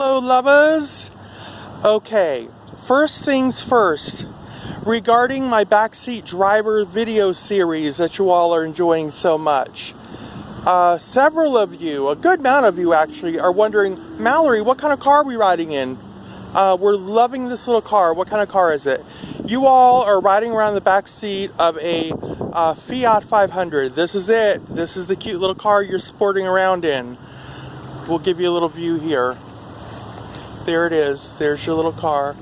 Hello lovers. Okay, first things first, regarding my backseat driver video series that you all are enjoying so much. Several of you, a good amount of you actually, are wondering, Mallory, what kind of car are we riding in? We're loving this little car. What kind of car is it? You all are riding around the back seat of a FIAT 500. This is it. This is the cute little car you're sporting around in. We'll give you a little view here. There it is. There's your little car.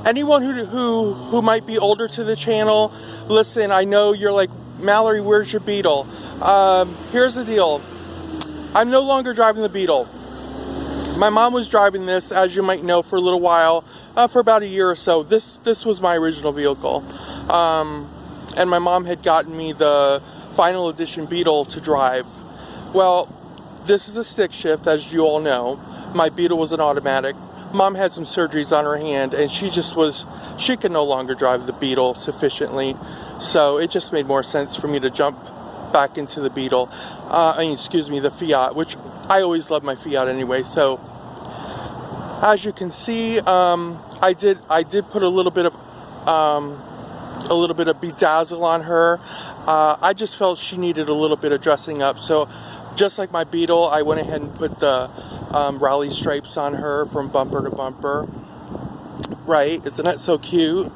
Anyone who might be older to the channel, listen, I know you're like, Mallory, where's your Beetle? Here's the deal. I'm no longer driving the Beetle. My mom was driving this, as you might know, for a little while, for about a year or so. This was my original vehicle. And my mom had gotten me the final edition Beetle to drive. Well, this is a stick shift, as you all know. My Beetle was an automatic. Mom had some surgeries on her hand, and she could no longer drive the Beetle sufficiently. So it just made more sense for me to jump back into the Beetle. The FIAT, which I always love my FIAT anyway. So as you can see, I did put a little bit of bedazzle on her. I just felt she needed a little bit of dressing up. So just like my Beetle, I went ahead and put the rally stripes on her from bumper to bumper. Right? Isn't that so cute?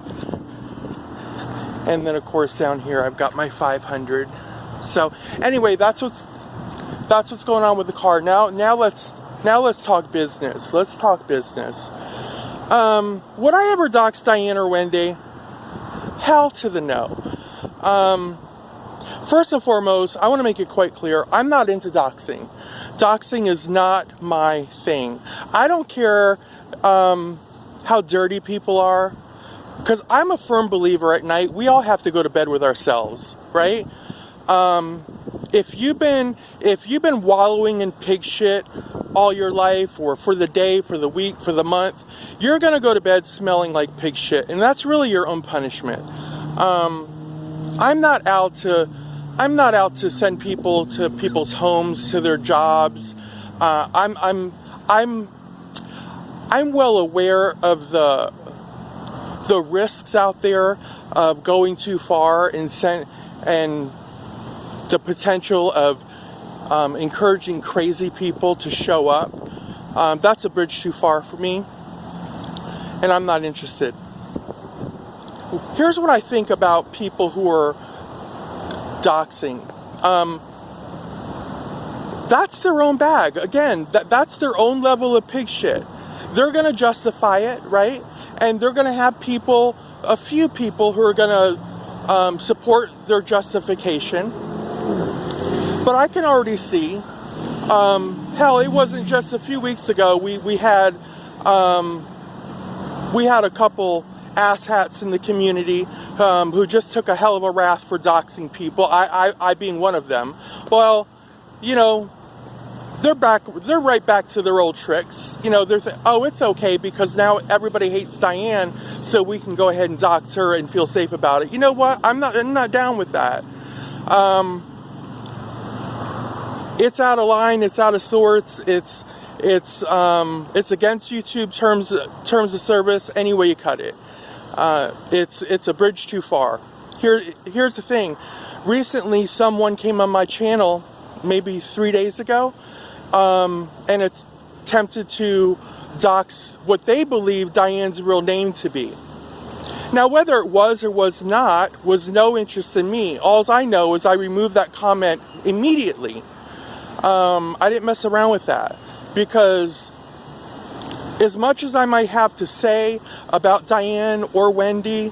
And then of course down here I've got my 500. So anyway, that's what's going on with the car. Now let's talk business. Let's talk business. Would I ever dox Diane or Wendy? Hell to the no. First and foremost, I want to make it quite clear, I'm not into doxing. Doxing is not my thing. I don't care how dirty people are, because I'm a firm believer at night, we all have to go to bed with ourselves, right? If you've been wallowing in pig shit all your life, or for the day, for the week, for the month, you're going to go to bed smelling like pig shit, and that's really your own punishment. I'm not out to send people to people's homes, to their jobs. I'm well aware of the risks out there of going too far and the potential of encouraging crazy people to show up. That's a bridge too far for me, and I'm not interested. Here's what I think about people who are doxing. That's their own bag. Again, that's their own level of pig shit. They're going to justify it, right? And they're going to have a few people who are going to support their justification. But I can already see, hell, it wasn't just a few weeks ago, we had a couple asshats in the community who just took a hell of a wrath for doxing people, I being one of them. Well, you know, they're right back to their old tricks. You know, oh, it's okay because now everybody hates Diane, so we can go ahead and dox her and feel safe about it. You know what? I'm not down with that. It's out of line. It's out of sorts. It's against YouTube terms of service. Any way you cut it. It's a bridge too far. Here's the thing. Recently, someone came on my channel, maybe 3 days ago, and it's attempted to dox what they believe Diane's real name to be. Now, whether it was or was not, was no interest in me. All I know is I removed that comment immediately. I didn't mess around with that, because as much as I might have to say about Diane or Wendy,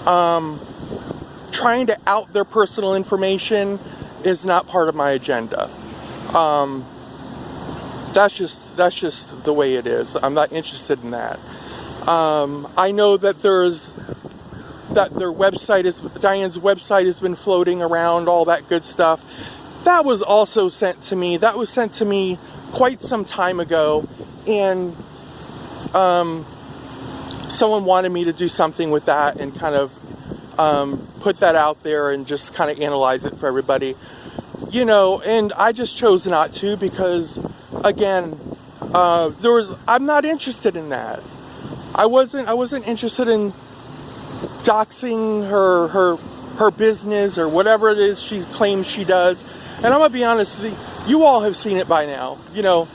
trying to out their personal information is not part of my agenda. That's just the way it is. I'm not interested in that. I know that Diane's website has been floating around, all that good stuff. That was also sent to me. That was sent to me quite some time ago, and someone wanted me to do something with that and kind of put that out there and just kind of analyze it for everybody. You know, and I just chose not to, because again, I'm not interested in that. I wasn't interested in doxing her business or whatever it is she claims she does. And I'm gonna be honest, you all have seen it by now. You know,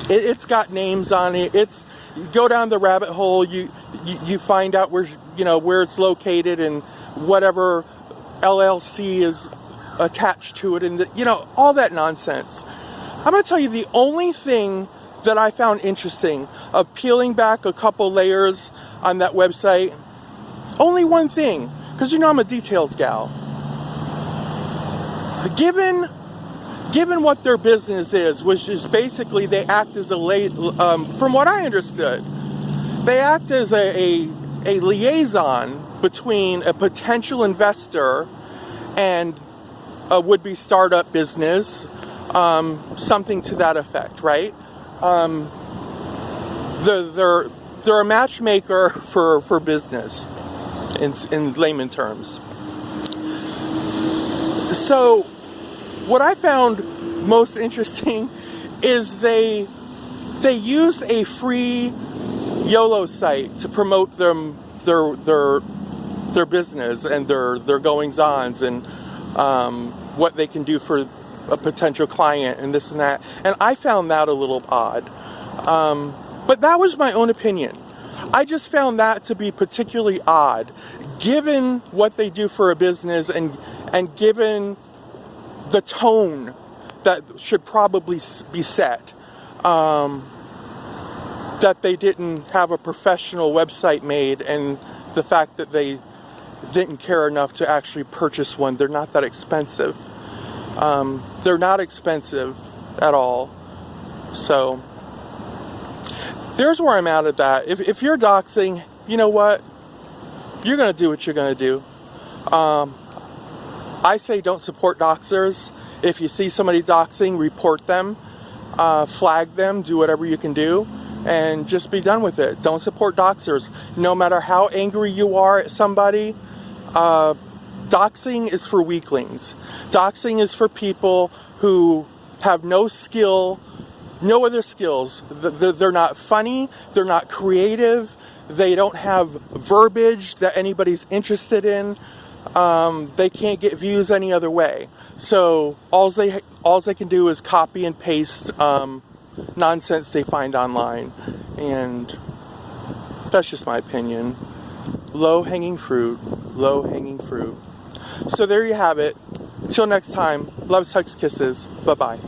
it's got names on it. You go down the rabbit hole, you find out where it's located and whatever LLC is attached to it, and all that nonsense. I'm gonna tell you the only thing that I found interesting of peeling back a couple layers on that website. Only one thing, because I'm a details gal. Given what their business is, which is basically they act as from what I understood, they act as a liaison between a potential investor and a would-be startup business, something to that effect, right? They're a matchmaker for business, in layman terms. So what I found most interesting is they use a free YOLO site to promote their business and their goings-ons and what they can do for a potential client and this and that. And I found that a little odd. But that was my own opinion. I just found that to be particularly odd, given what they do for a business and given the tone that should probably be set. That they didn't have a professional website made, and the fact that they didn't care enough to actually purchase one. They're not that expensive. They're not expensive at all. So there's where I'm at that. If you're doxing, you know what? You're going to do what you're going to do. I say don't support doxers. If you see somebody doxing, report them, flag them, do whatever you can do, and just be done with it. Don't support doxers. No matter how angry you are at somebody, doxing is for weaklings. Doxing is for people who have no skill, no other skills. They're not funny, they're not creative, they don't have verbiage that anybody's interested in. They can't get views any other way. So all they can do is copy and paste nonsense they find online, and that's just my opinion. Low-hanging fruit, low-hanging fruit. So there you have it. Till next time, loves, hugs, kisses. Bye-bye.